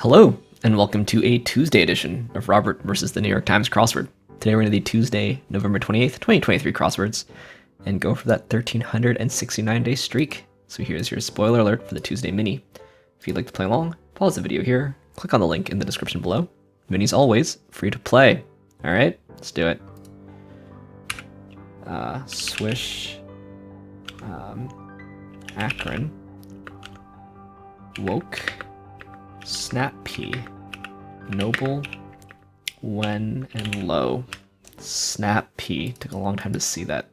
Hello, and welcome to a Tuesday edition of Robert versus the New York Times Crossword. Today we're going to do Tuesday, November 28th, 2023 crosswords, and go for that 1,369-day streak. So here's your spoiler alert for the Tuesday mini. If you'd like to play along, pause the video here, click on the link in the description below. Mini's always free to play. Alright, let's do it. Swish, Akron, Woke, Snap P, Noble, Wen, and Low. Snap P. Took a long time to see that.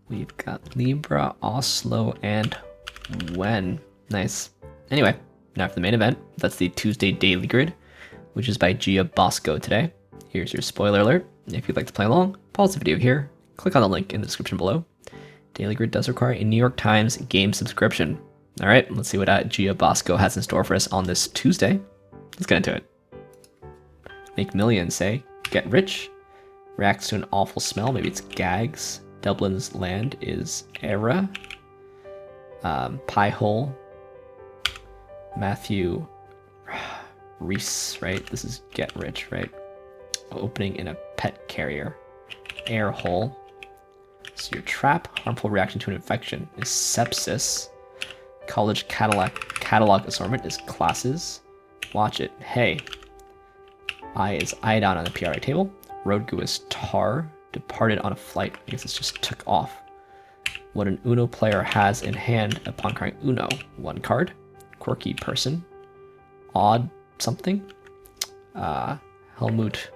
We've got Libra, Oslo, and Wen. Nice. Anyway, now for the main event. That's the Tuesday Daily Grid, which is by Gia Bosko today. Here's your spoiler alert. If you'd like to play along, pause the video here, click on the link in the description below. Daily Grid does require a New York Times game subscription. All right, let's see what Gia Bosko has in store for us on this Tuesday. Let's get into it. Make millions, say. Get rich. Reacts to an awful smell. Maybe it's gags. Dublin's land is era. Pie hole. Matthew Reese, right? This is get rich, right? Opening in a pet carrier. Air hole. So your trap. Harmful reaction to an infection is sepsis. College catalog assortment is classes. Watch it. Hey. I is iodine on the PRA table. Road goo is tar. Departed on a flight. I guess it's just took off. What an Uno player has in hand upon crying Uno. One card. Quirky person. Odd something. Helmut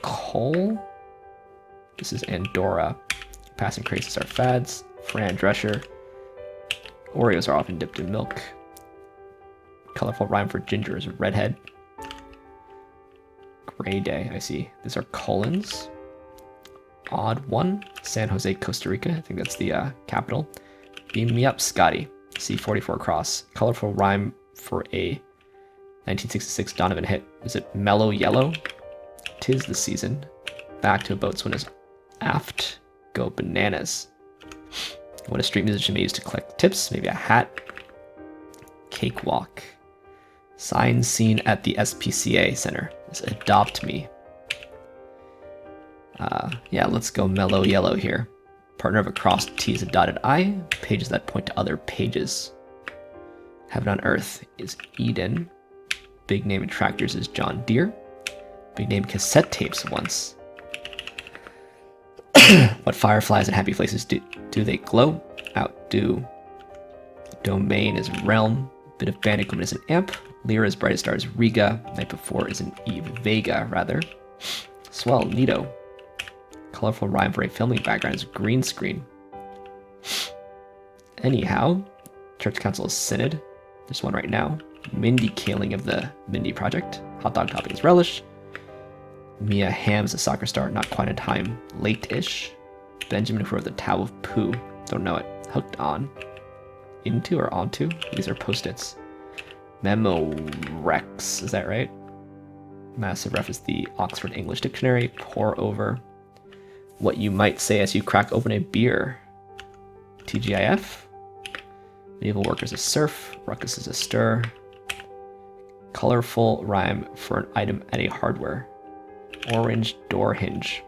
Kohl. This is Andorra. Passing crazes are fads. Fran Drescher. Oreos are often dipped in milk. Colorful rhyme for ginger is redhead. Gray day, I see. These are colons. Odd one. San Jose, Costa Rica. I think that's the capital. Beam me up, Scotty. C44 cross. Colorful rhyme for a 1966 Donovan hit. Is it mellow yellow? 'Tis the season. Back to a boatswain is aft. Go bananas. What a street musician may use to collect tips. Maybe a hat. Cakewalk. Sign seen at the SPCA Center. Is adopt me. Yeah, let's go mellow yellow here. Partner of a crossed T is a dotted I. Pages that point to other pages. Heaven on Earth is Eden. Big name in tractors is John Deere. Big name cassette tapes once. What fireflies and happy places do they glow? Outdo. Domain is realm. Bit of bandit equipment is an amp. Lyra's brightest star is Riga. Night before is an Eve Vega, rather. Swell, neato. Colorful rhyme for a filming background is green screen. Anyhow, church council is synod. There's one right now. Mindy Kaling of the Mindy Project. Hot dog topping is relish. Mia Hamm's a soccer star, not quite in time. Late-ish. Benjamin who wrote the Tao of Pooh. Don't know it. Hooked on. Into or onto? These are post-its. Memo Rex, is that right? Massive ref is the Oxford English Dictionary. Pour over. What you might say as you crack open a beer. TGIF. Medieval workers is surf. Ruckus is a stir. Colorful rhyme for an item at a hardware. Orange door hinge.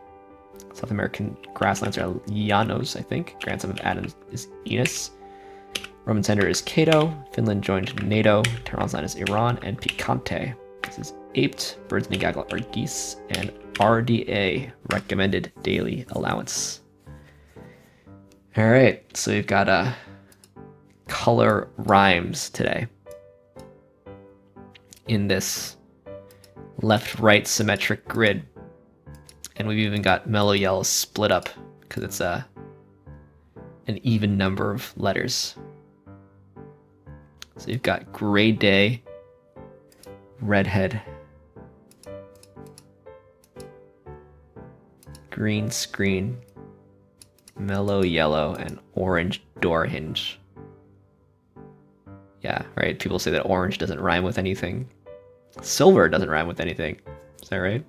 South American grasslands are Llanos, I think. Grandson of Adam is Enos. Roman senator is Cato. Finland joined NATO. Tehran's line is Iran. And Picante. This is aped. Birds and gaggle are geese. And RDA, recommended daily allowance. Alright, so we've got color rhymes today. In this left-right symmetric grid. And we've even got mellow yellow split up because it's an even number of letters. So you've got gray day, redhead, green screen, mellow yellow, and orange door hinge. Yeah, right. People say that orange doesn't rhyme with anything. Silver doesn't rhyme with anything. Is that right?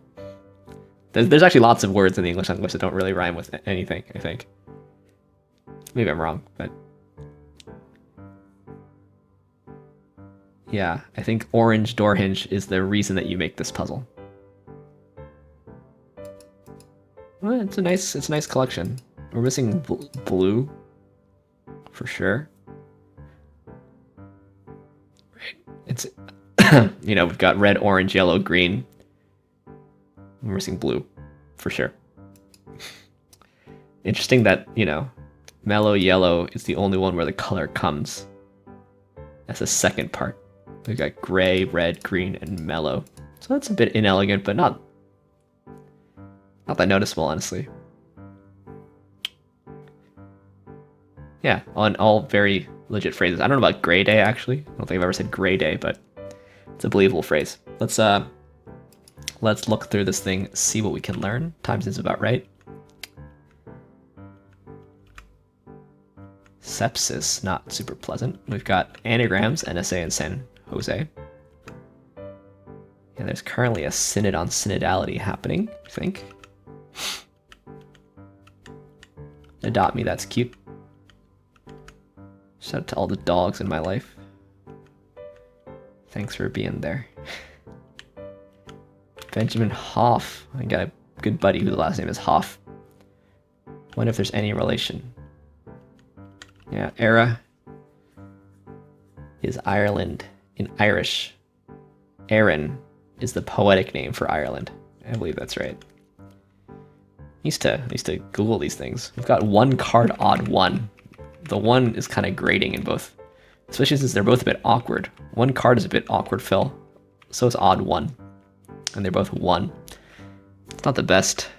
There's actually lots of words in the English language that don't really rhyme with anything, I think. Maybe I'm wrong, but Yeah, I think orange door hinge is the reason that you make this puzzle. Well, it's a nice collection. We're missing blue, for sure. Right, it's you know, we've got red, orange, yellow, green. We're missing blue, for sure. Interesting that, you know, mellow yellow is the only one where the color comes as a second part. We've got gray, red, green, and mellow. So that's a bit inelegant, but not that noticeable, honestly. Yeah, on all very legit phrases. I don't know about gray day, actually. I don't think I've ever said gray day, but it's a believable phrase. Let's look through this thing, see what we can learn. Time seems about right. Sepsis, not super pleasant. We've got anagrams, NSA and San Jose. And there's currently a synod on synodality happening, I think. Adopt me, that's cute. Shout out to all the dogs in my life. Thanks for being there. Benjamin Hoff. I got a good buddy whose last name is Hoff. Wonder if there's any relation. Yeah, Era is Ireland in Irish. Erin is the poetic name for Ireland. I believe that's right. I used to Google these things. We've got one card odd one. The one is kind of grating in both, especially since they're both a bit awkward. One card is a bit awkward fill, so is odd one, and they're both one. It's not the best.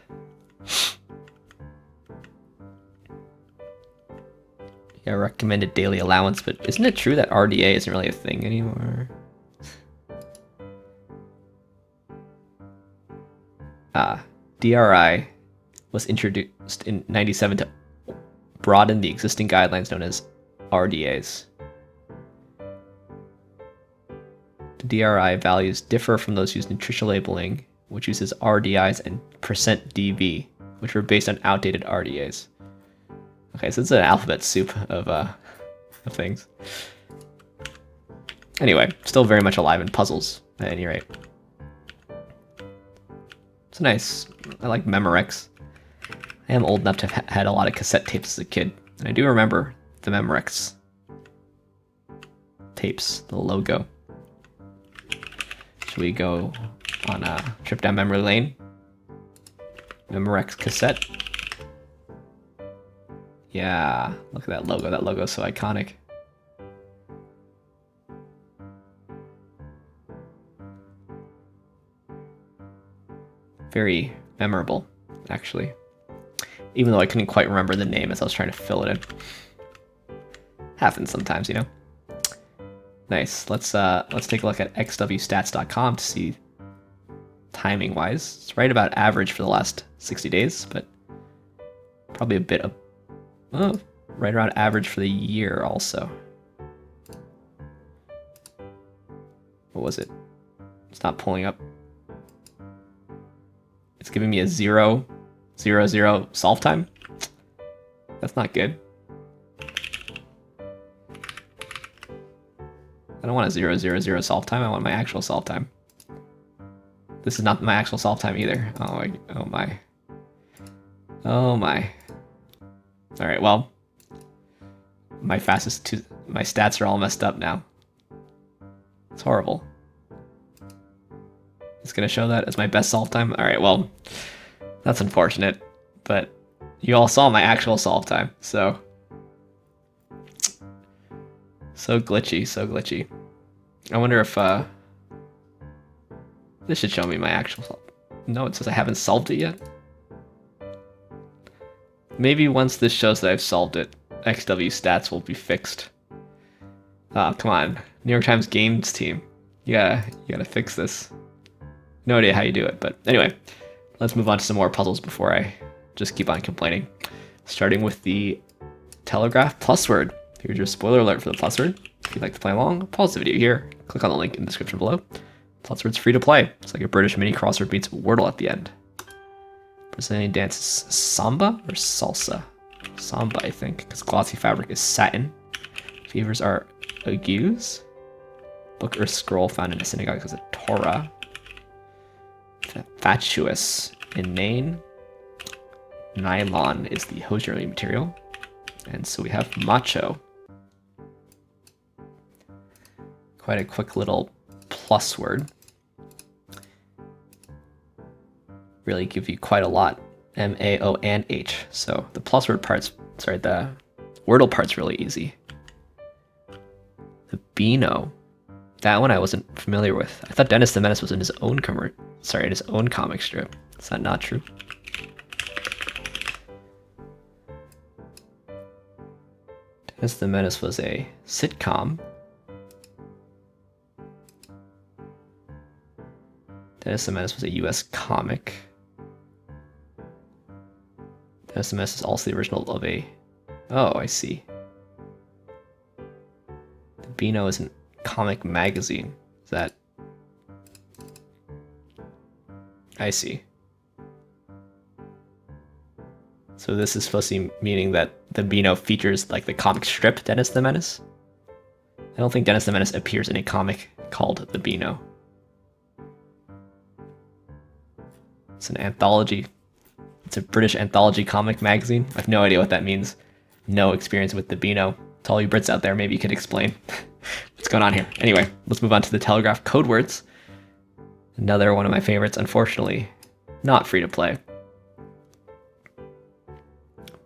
Yeah, recommended daily allowance, but isn't it true that RDA isn't really a thing anymore? DRI was introduced in '97 to broaden the existing guidelines known as RDAs. The DRI values differ from those used in nutritional labeling, which uses RDIs and %DV, which were based on outdated RDAs. Okay, so it's an alphabet soup of things. Anyway, still very much alive in puzzles, at any rate. It's nice. I like Memorex. I am old enough to have had a lot of cassette tapes as a kid, and I do remember the Memorex tapes, the logo. Should we go on a trip down memory lane? Memorex cassette. Yeah, look at that logo. That logo is so iconic. Very memorable, actually. Even though I couldn't quite remember the name as I was trying to fill it in. Happens sometimes, you know. Nice. Let's take a look at xwstats.com to see timing wise. It's right about average for the last 60 days, but probably a bit of right around average for the year also. What was it? It's not pulling up. It's giving me a 0, 0, 0 solve time. That's not good. I don't want a 0, 0, 0 solve time. I want my actual solve time. This is not my actual solve time either. Oh my. Oh my. All right, well, my stats are all messed up now. It's horrible. It's gonna show that as my best solve time. All right, well, that's unfortunate, but you all saw my actual solve time, so glitchy, so glitchy. I wonder if this should show me my actual. No, it says I haven't solved it yet. Maybe once this shows that I've solved it, XW stats will be fixed. Oh, come on, New York Times Games team, you gotta fix this. No idea how you do it, but anyway, let's move on to some more puzzles before I just keep on complaining. Starting with the Telegraph PlusWord. Here's your spoiler alert for the PlusWord. If you'd like to play along, pause the video here, click on the link in the description below. PlusWord's free to play. It's like a British mini crossword meets Wordle at the end. Brazilian dance is samba or salsa? Samba, I think, because glossy fabric is satin. Fevers are agues. book or scroll found in a synagogue is a Torah. Fatuous, inane. Nylon is the hosiery material. And so we have macho. Quite a quick little plus word. Really give you quite a lot. M, A, O, and H. So the plus word part's, sorry, the Wordle part's really easy. The Beano. That one I wasn't familiar with. I thought Dennis the Menace was in his own in his own comic strip. Is that not true? Dennis the Menace was a sitcom. Dennis the Menace was a US comic. Dennis the Menace is also the original of a... Oh, I see. The Beano is a comic magazine. Is that... I see. So this is supposed to be meaning that the Beano features like the comic strip Dennis the Menace? I don't think Dennis the Menace appears in a comic called The Beano. It's an anthology. It's a British anthology comic magazine. I have no idea what that means. No experience with the Beano. To all you Brits out there, maybe you could explain what's going on here. Anyway, let's move on to the Telegraph Codewords. Another one of my favorites, unfortunately, not free to play.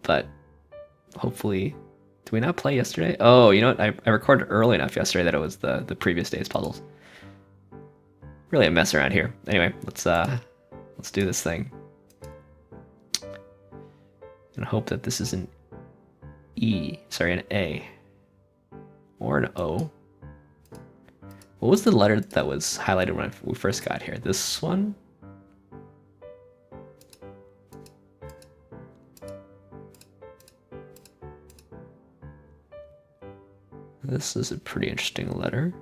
But hopefully, did we not play yesterday? Oh, you know what? I recorded early enough yesterday that it was the previous day's puzzles. Really a mess around here. Anyway, let's do this thing. And hope that this is an an A. Or an O. What was the letter that was highlighted when we first got here? This one? This is a pretty interesting letter.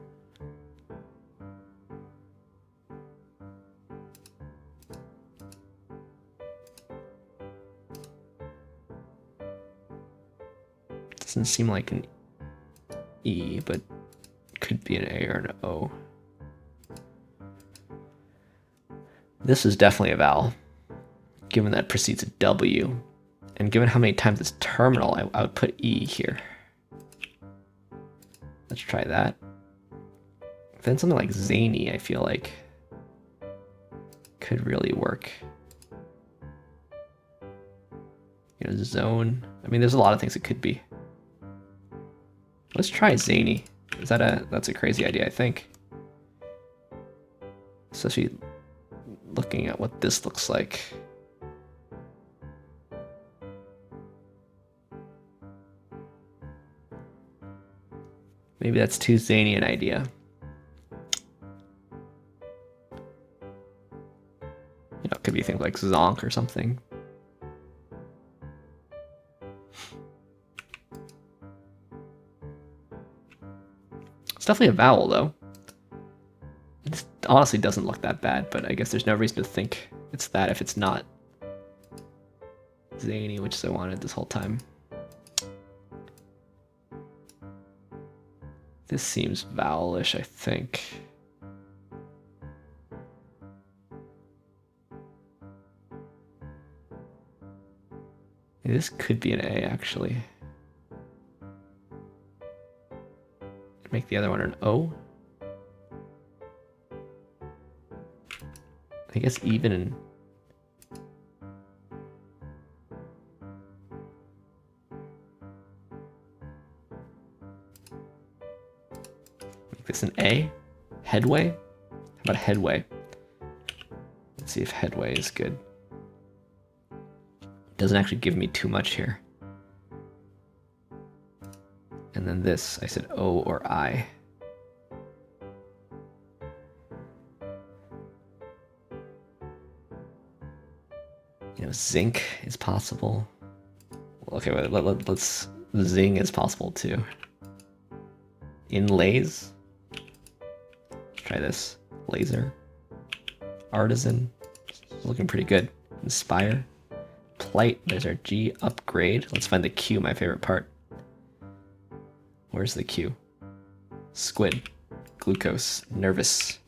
Doesn't seem like an E, but could be an A or an O. This is definitely a vowel, given that it precedes a W. And given how many times it's terminal, I would put E here. Let's try that. Then something like zany, I feel like, could really work. You know, zone. I mean, there's a lot of things it could be. Let's try zany. That's a crazy idea, I think. Especially looking at what this looks like. Maybe that's too zany an idea. You know, it could be things like zonk or something. It's definitely a vowel, though. It honestly doesn't look that bad, but I guess there's no reason to think it's that if it's not zany, which is I wanted this whole time. This seems vowelish, I think. This could be an A, actually. Make the other one an O. I guess even in... Make this an A. Headway? How about headway? Let's see if headway is good. It doesn't actually give me too much here. And then this, I said O or I. You know, zinc is possible. Okay, let's zing is possible too. Inlays. Let's try this. Laser. Artisan. Looking pretty good. Inspire. Plight. There's our G. Upgrade. Let's find the Q, my favorite part. Where's the Q? Squid. Glucose. Nervous.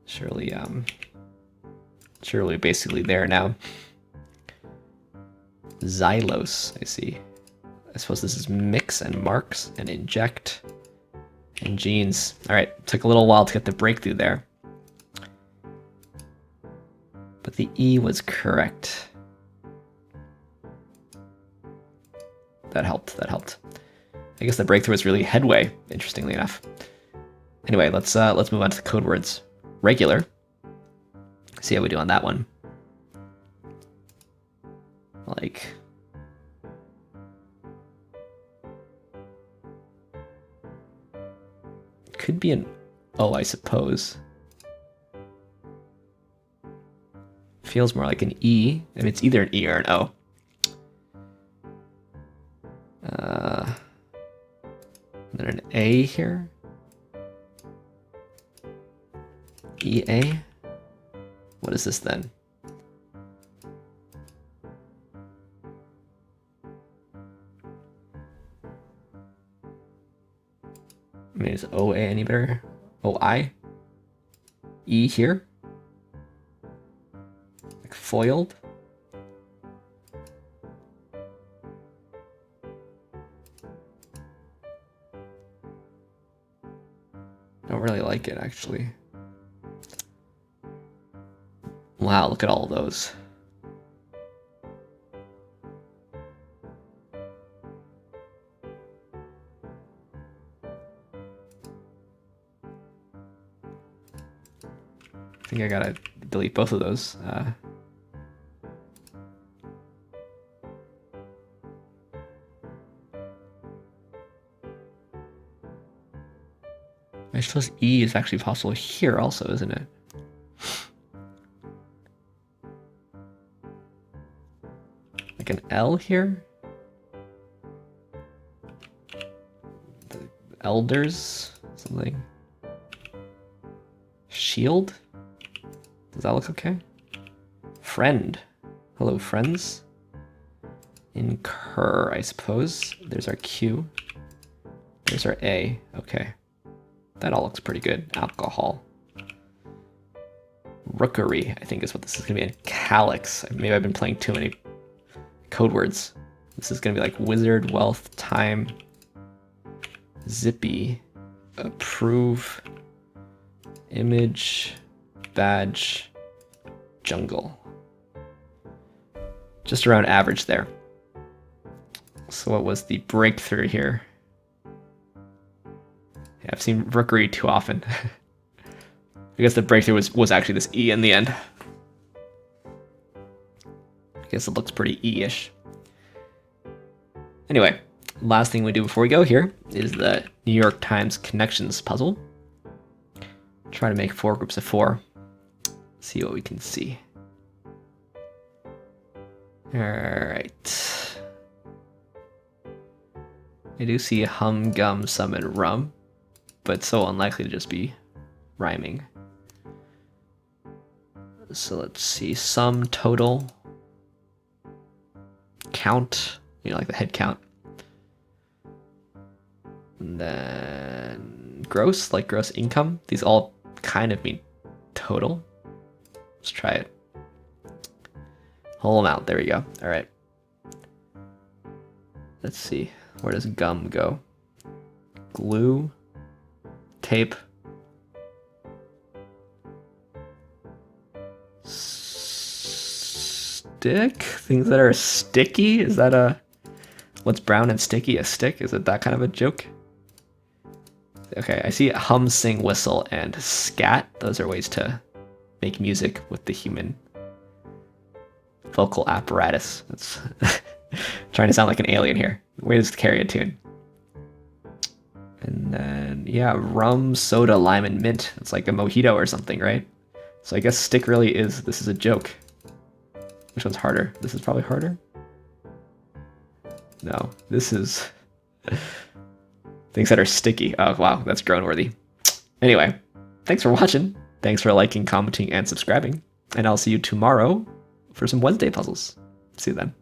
Surely, surely basically there now. Xylose, I see. I suppose this is mix and marks and inject and genes. All right, took a little while to get the breakthrough there. But the E was correct. That helped, that helped. I guess the breakthrough was really headway, interestingly enough. Anyway, let's move on to the code words. Regular. See how we do on that one. Like, could be an O, I suppose. Feels more like an E. I mean, it's either an E or an O. And then an A here. EA. What is this then? I mean, is OA any better? OI? E here? Like foiled? Don't really like it, actually. Wow, look at all those. I think I gotta delete both of those. I suppose E is actually possible here also, isn't it? Like an L here? The elders? Something. Shield? Does that look okay? Friend. Hello, friends. Incur, I suppose. There's our Q. There's our A. Okay. That all looks pretty good. Alcohol. Rookery, I think is what this is going to be. And calyx. Maybe I've been playing too many code words. This is going to be like wizard, wealth, time, zippy, approve, image, badge, jungle. Just around average there. So what was the breakthrough here? Yeah, I've seen rookery too often. I guess the breakthrough was actually this E in the end. I guess it looks pretty E-ish. Anyway, last thing we do before we go here is the New York Times connections puzzle. Try to make 4 groups of 4. See what we can see. Alright. I do see hum, gum, sum, and rum, but it's so unlikely to just be rhyming. So let's see, sum, total, count, you know, like the head count. And then gross, like gross income. These all kind of mean total. Let's try it. Whole amount, there we go. All right. Let's see, where does gum go? Glue, tape, stick? Things that are sticky? Is that a... What's brown and sticky? A stick? Is it that kind of a joke? Okay, I see hum, sing, whistle, and scat. Those are ways to make music with the human vocal apparatus. That's trying to sound like an alien here. Ways to carry a tune. And then, yeah, rum, soda, lime, and mint. It's like a mojito or something, right? So I guess stick really is, this is a joke. Which one's harder? This is probably harder? No, this is things that are sticky. Oh, wow, that's groan-worthy. Anyway, thanks for watching. Thanks for liking, commenting, and subscribing. And I'll see you tomorrow for some Wednesday puzzles. See you then.